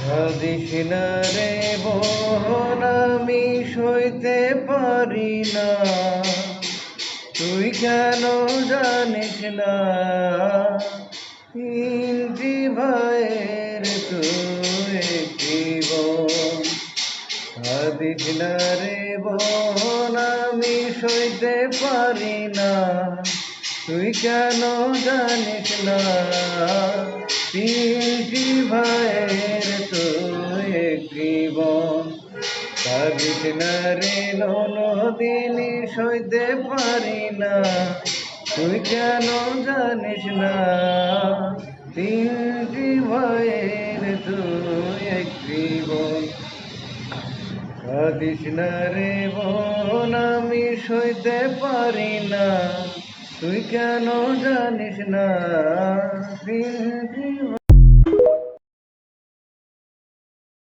কাঁদিস না রে বোন, আমি সইতে পারি না। তুই কেন জানিস না, তিনটি ভাইয়ের তুই জীবন। কাঁদিস না রে বোন, আমি সইতে পারি না। তুই কেন জানিস না, তিনটি ভাইয়ের তুই জীবন। কাঁদিস না রে ননদিনী, সইতে পারি না। তুই কেন জানিস না, তিনটি ভাইয়ের তুই জীবন। কাঁদিস না রে বোন, আমি সইতে পারি না। তুই কেন জানিস না,